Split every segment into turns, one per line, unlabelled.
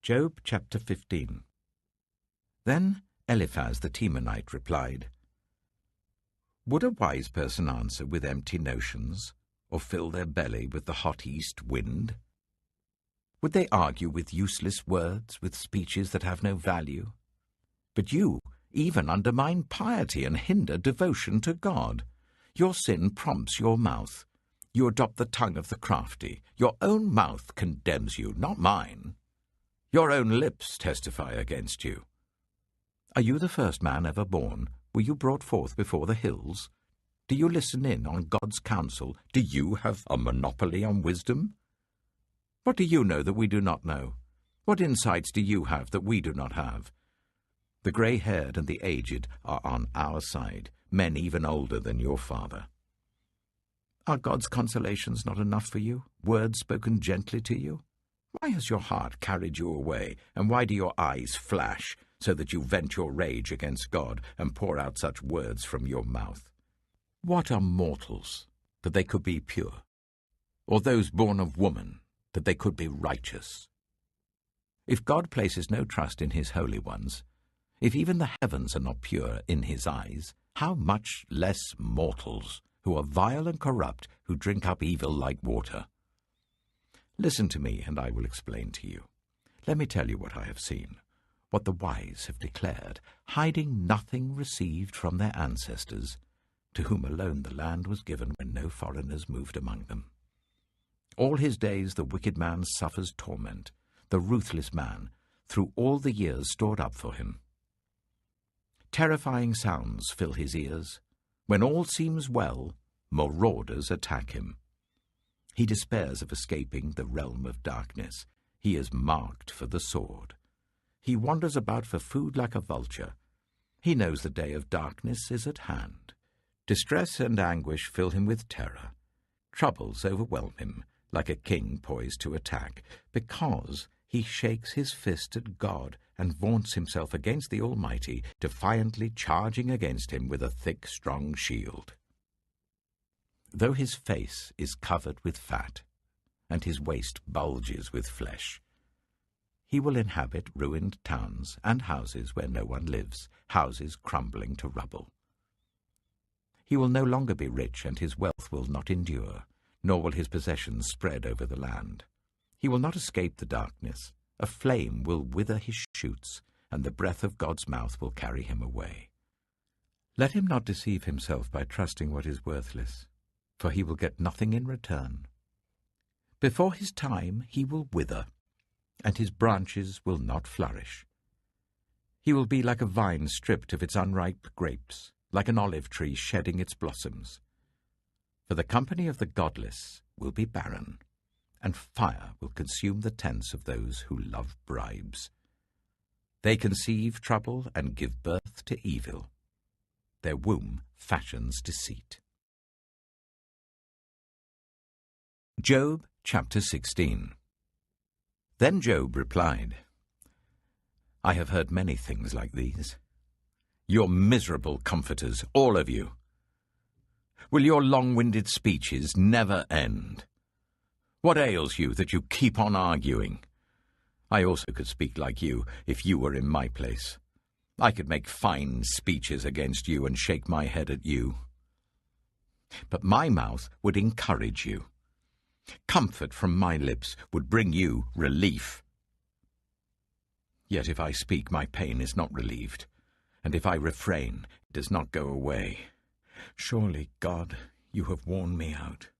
Job chapter 15. Then Eliphaz the Temanite replied, Would a wise person answer with empty notions, or fill their belly with the hot east wind? Would they argue with useless words, with speeches that have no value? But you even undermine piety and hinder devotion to God. Your sin prompts your mouth. You adopt the tongue of the crafty. Your own mouth condemns you, not mine. Your own lips testify against you. Are you the first man ever born? Were you brought forth before the hills? Do you listen in on God's counsel? Do you have a monopoly on wisdom? What do you know that we do not know? What insights do you have that we do not have? The grey-haired and the aged are on our side, men even older than your father. Are God's consolations not enough for you, words spoken gently to you? Why has your heart carried you away, and why do your eyes flash, so that you vent your rage against God and pour out such words from your mouth? What are mortals, that they could be pure? Or those born of woman, that they could be righteous? If God places no trust in his holy ones, if even the heavens are not pure in his eyes, how much less mortals, who are vile and corrupt, who drink up evil like water? Listen to me, and I will explain to you. Let me tell you what I have seen, what the wise have declared, hiding nothing received from their ancestors, to whom alone the land was given when no foreigners moved among them. All his days the wicked man suffers torment, the ruthless man, through all the years stored up for him. Terrifying sounds fill his ears. When all seems well, marauders attack him. He despairs of escaping the realm of darkness. He is marked for the sword. He wanders about for food like a vulture. He knows the day of darkness is at hand. Distress and anguish fill him with terror. Troubles overwhelm him, like a king poised to attack, because he shakes his fist at God and vaunts himself against the Almighty, defiantly charging against him with a thick, strong shield. Though his face is covered with fat, and his waist bulges with flesh, he will inhabit ruined towns and houses where no one lives, houses crumbling to rubble. He will no longer be rich, and his wealth will not endure, nor will his possessions spread over the land. He will not escape the darkness. A flame will wither his shoots, and the breath of God's mouth will carry him away. Let him not deceive himself by trusting what is worthless, for he will get nothing in return. Before his time he will wither, and his branches will not flourish. He will be like a vine stripped of its unripe grapes, like an olive tree shedding its blossoms. For the company of the godless will be barren, and fire will consume the tents of those who love bribes. They conceive trouble and give birth to evil. Their womb fashions deceit. Job chapter 16. Then Job replied, I have heard many things like these. You're miserable comforters, all of you. Will your long-winded speeches never end? What ails you that you keep on arguing? I also could speak like you if you were in my place. I could make fine speeches against you and shake my head at you. But my mouth would encourage you. Comfort from my lips would bring you relief. Yet if I speak, my pain is not relieved, and if I refrain, it does not go away. Surely, God, you have worn me out.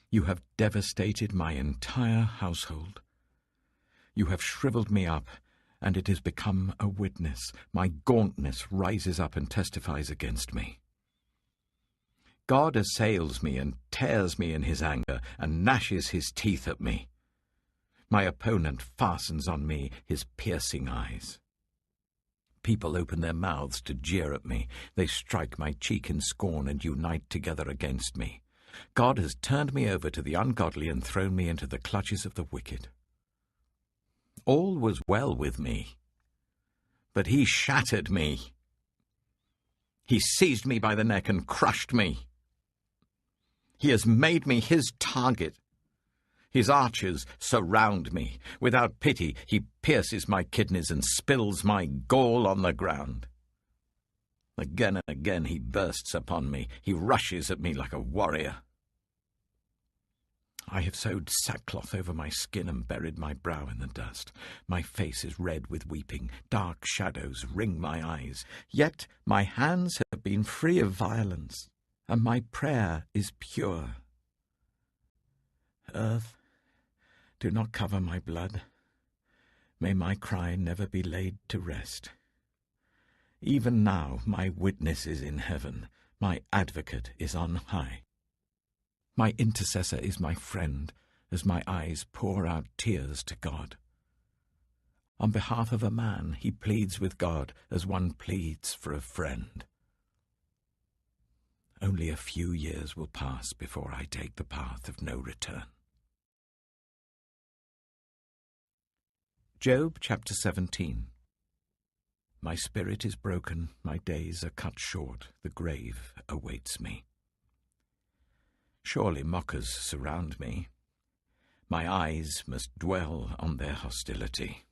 You have devastated my entire household. You have shriveled me up, and it has become a witness. My gauntness rises up and testifies against me. God assails me and tears me in his anger and gnashes his teeth at me. My opponent fastens on me his piercing eyes. People open their mouths to jeer at me. They strike my cheek in scorn and unite together against me. God has turned me over to the ungodly and thrown me into the clutches of the wicked. All was well with me, but he shattered me. He seized me by the neck and crushed me. He has made me his target. His archers surround me. Without pity, he pierces my kidneys and spills my gall on the ground. Again and again he bursts upon me. He rushes at me like a warrior. I have sewed sackcloth over my skin and buried my brow in the dust. My face is red with weeping. Dark shadows ring my eyes. Yet my hands have been free of violence, and my prayer is pure. Earth, do not cover my blood. May my cry never be laid to rest. Even now my witness is in heaven. My advocate is on high. My intercessor is my friend, as my eyes pour out tears to God. On behalf of a man, he pleads with God as one pleads for a friend. Only a few years will pass before I take the path of no return. Job chapter 17. My spirit is broken, my days are cut short, the grave awaits me. Surely mockers surround me. My eyes must dwell on their hostility.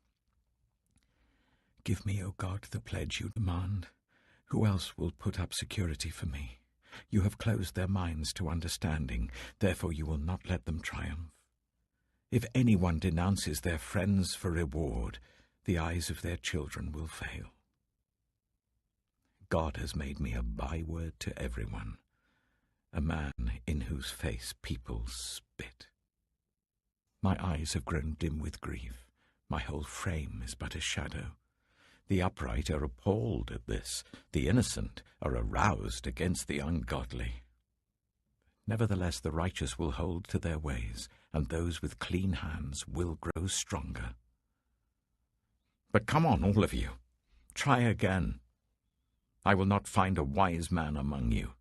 Give me, O God, the pledge you demand. Who else will put up security for me? You have closed their minds to understanding, therefore you will not let them triumph. If anyone denounces their friends for reward, the eyes of their children will fail. God has made me a byword to everyone, a man in whose face people spit. My eyes have grown dim with grief. My whole frame is but a shadow. The upright are appalled at this. The innocent are aroused against the ungodly. Nevertheless, the righteous will hold to their ways, and those with clean hands will grow stronger. But come on, all of you. Try again. I will not find a wise man among you.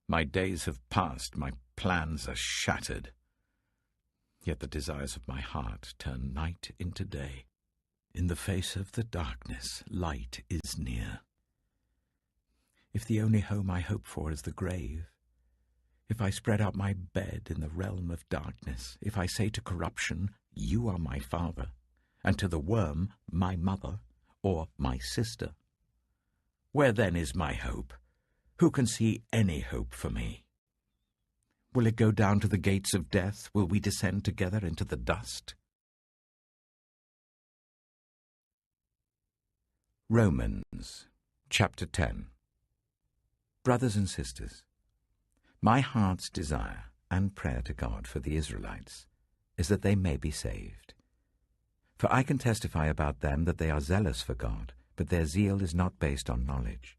My days have passed, my plans are shattered. Yet the desires of my heart turn night into day. In the face of the darkness, light is near. If the only home I hope for is the grave, if I spread out my bed in the realm of darkness, if I say to corruption, you are my father, and to the worm, my mother, or my sister, where then is my hope? Who can see any hope for me? Will it go down to the gates of death? Will we descend together into the dust? Romans chapter 10. Brothers and sisters, my heart's desire and prayer to God for the Israelites is that they may be saved. For I can testify about them that they are zealous for God, but their zeal is not based on knowledge.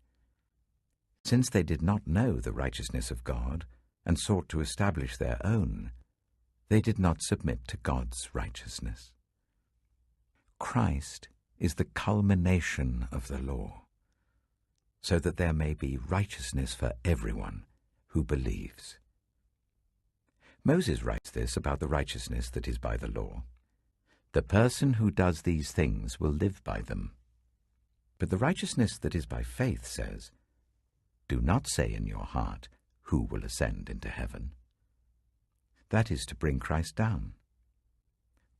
Since they did not know the righteousness of God and sought to establish their own, they did not submit to God's righteousness. Christ is the culmination of the law, so that there may be righteousness for everyone who believes. Moses writes this about the righteousness that is by the law. The person who does these things will live by them. But the righteousness that is by faith says, do not say in your heart, who will ascend into heaven? That is to bring Christ down.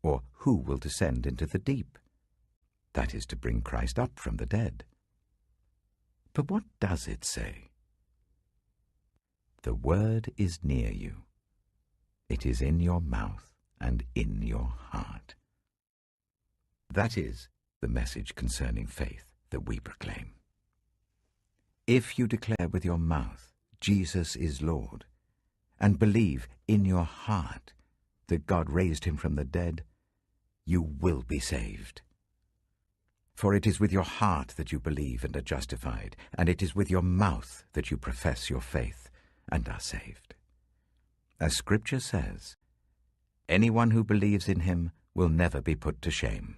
Or who will descend into the deep? That is to bring Christ up from the dead. But what does it say? The word is near you. It is in your mouth and in your heart. That is the message concerning faith that we proclaim. If you declare with your mouth, Jesus is Lord, and believe in your heart that God raised him from the dead, you will be saved. For it is with your heart that you believe and are justified, and it is with your mouth that you profess your faith and are saved. As Scripture says, anyone who believes in him will never be put to shame.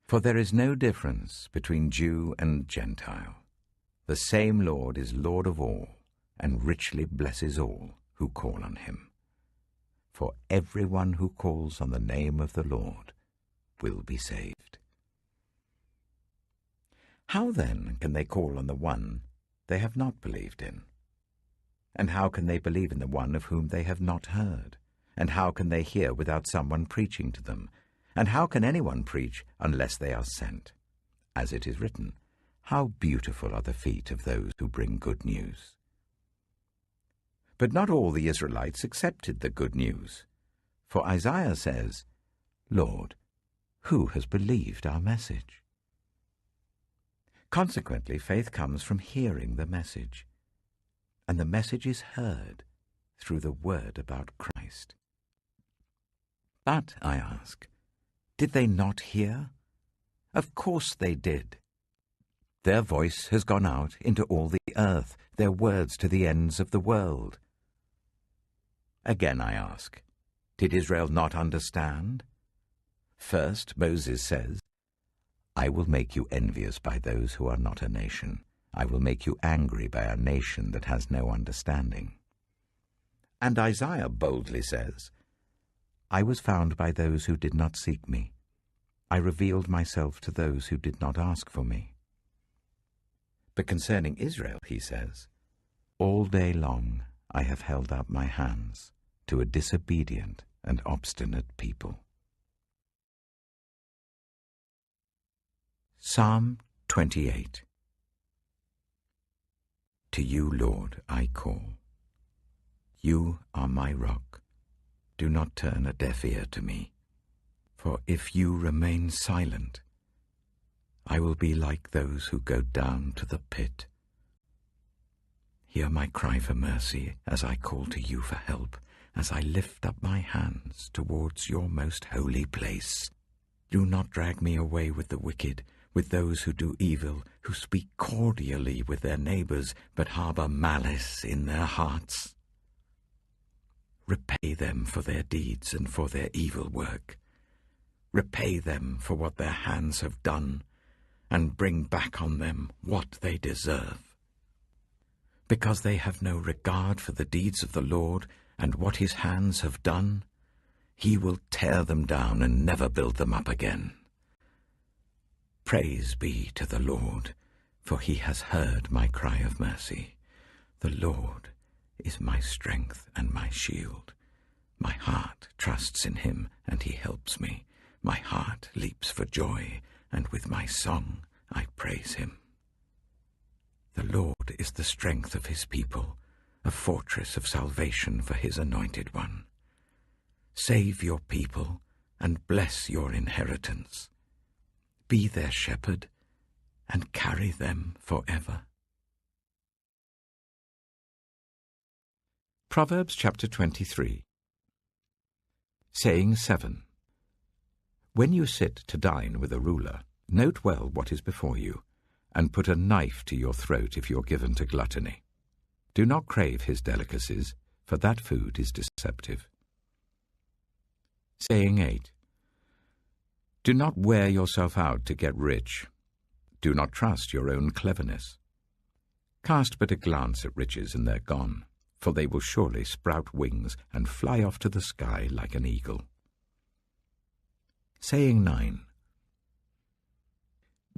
For there is no difference between Jew and Gentile. The same Lord is Lord of all, and richly blesses all who call on him. For everyone who calls on the name of the Lord will be saved. How then can they call on the one they have not believed in? And how can they believe in the one of whom they have not heard? And how can they hear without someone preaching to them? And how can anyone preach unless they are sent? As it is written, how beautiful are the feet of those who bring good news. But not all the Israelites accepted the good news. For Isaiah says, Lord, who has believed our message? Consequently, faith comes from hearing the message, and the message is heard through the word about Christ. But, I ask, did they not hear? Of course they did. Their voice has gone out into all the earth, their words to the ends of the world. Again I ask, did Israel not understand? First, Moses says, I will make you envious by those who are not a nation. I will make you angry by a nation that has no understanding. And Isaiah boldly says, I was found by those who did not seek me. I revealed myself to those who did not ask for me. But concerning Israel, he says, all day long I have held up my hands to a disobedient and obstinate people. Psalm 28. To you, Lord, I call. You are my rock. Do not turn a deaf ear to me. For if you remain silent, I will be like those who go down to the pit. Hear my cry for mercy as I call to you for help, as I lift up my hands towards your most holy place. Do not drag me away with the wicked, with those who do evil, who speak cordially with their neighbors, but harbor malice in their hearts. Repay them for their deeds and for their evil work. Repay them for what their hands have done, and bring back on them what they deserve. Because they have no regard for the deeds of the Lord and what his hands have done, he will tear them down and never build them up again. Praise be to the Lord, for he has heard my cry of mercy. The Lord is my strength and my shield. My heart trusts in him, and he helps me. My heart leaps for joy, and with my song I praise him. The Lord is the strength of his people, a fortress of salvation for his anointed one. Save your people and bless your inheritance. Be their shepherd and carry them forever. Proverbs Chapter 23. Saying 7. When you sit to dine with a ruler, note well what is before you, and put a knife to your throat if you're given to gluttony. Do not crave his delicacies, for that food is deceptive. Saying 8. Do not wear yourself out to get rich. Do not trust your own cleverness. Cast but a glance at riches and they're gone, for they will surely sprout wings and fly off to the sky like an eagle. Saying 9.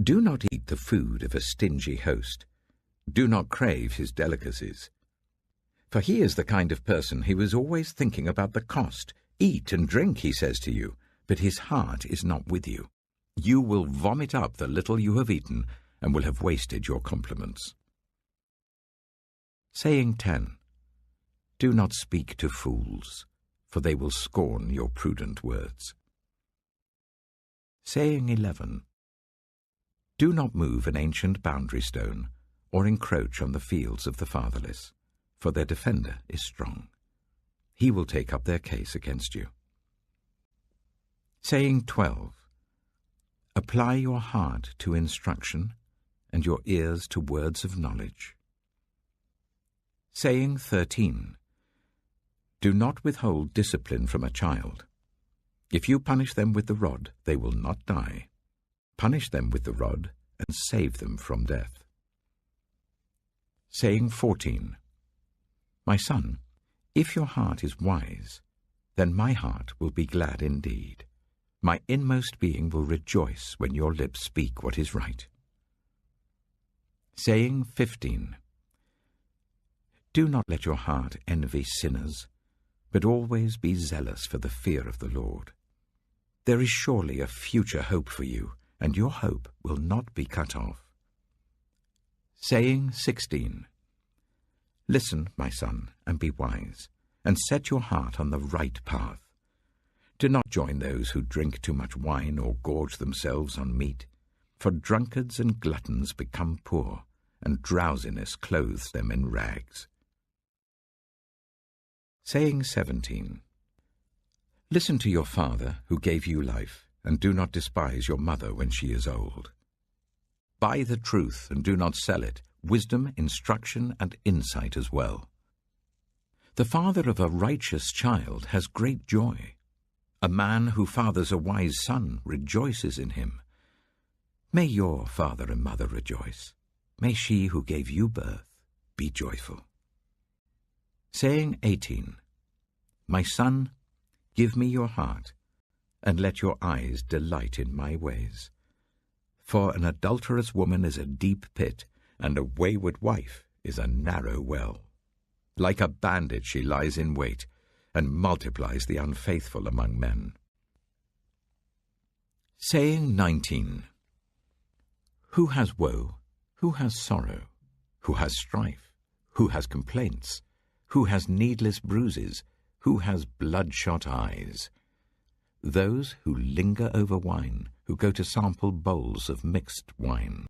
Do not eat the food of a stingy host. Do not crave his delicacies. For he is the kind of person who is always thinking about the cost. Eat and drink, he says to you, but his heart is not with you. You will vomit up the little you have eaten and will have wasted your compliments. Saying 10. Do not speak to fools, for they will scorn your prudent words. Saying 11. Do not move an ancient boundary stone, or encroach on the fields of the fatherless, for their defender is strong. He will take up their case against you. Saying 12. Apply your heart to instruction, and your ears to words of knowledge. Saying 13. Do not withhold discipline from a child. If you punish them with the rod, they will not die. Punish them with the rod, and save them from death. Saying 14. My son, if your heart is wise, then my heart will be glad indeed. My inmost being will rejoice when your lips speak what is right. Saying 15. Do not let your heart envy sinners, but always be zealous for the fear of the Lord. There is surely a future hope for you, and your hope will not be cut off. Saying 16. Listen, my son, and be wise, and set your heart on the right path. Do not join those who drink too much wine or gorge themselves on meat, for drunkards and gluttons become poor, and drowsiness clothes them in rags. Saying 17. Listen to your father who gave you life, and do not despise your mother when she is old. Buy the truth and do not sell it, wisdom, instruction, and insight as well. The father of a righteous child has great joy. A man who fathers a wise son rejoices in him. May your father and mother rejoice. May she who gave you birth be joyful. Saying 18. My son, give me your heart, and let your eyes delight in my ways. For an adulterous woman is a deep pit, and a wayward wife is a narrow well. Like a bandit she lies in wait, and multiplies the unfaithful among men. Saying 19. Who has woe? Who has sorrow? Who has strife? Who has complaints? Who has needless bruises? Who has bloodshot eyes? Those who linger over wine, who go to sample bowls of mixed wine.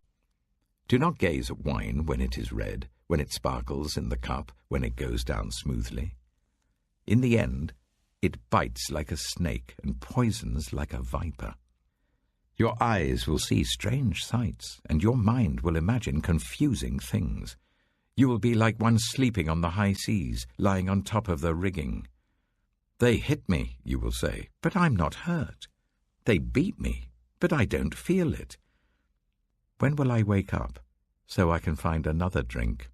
Do not gaze at wine when it is red, when it sparkles in the cup, when it goes down smoothly. In the end, it bites like a snake and poisons like a viper. Your eyes will see strange sights, and your mind will imagine confusing things. You will be like one sleeping on the high seas, lying on top of the rigging. They hit me, you will say, but I'm not hurt. They beat me, but I don't feel it. When will I wake up, so I can find another drink?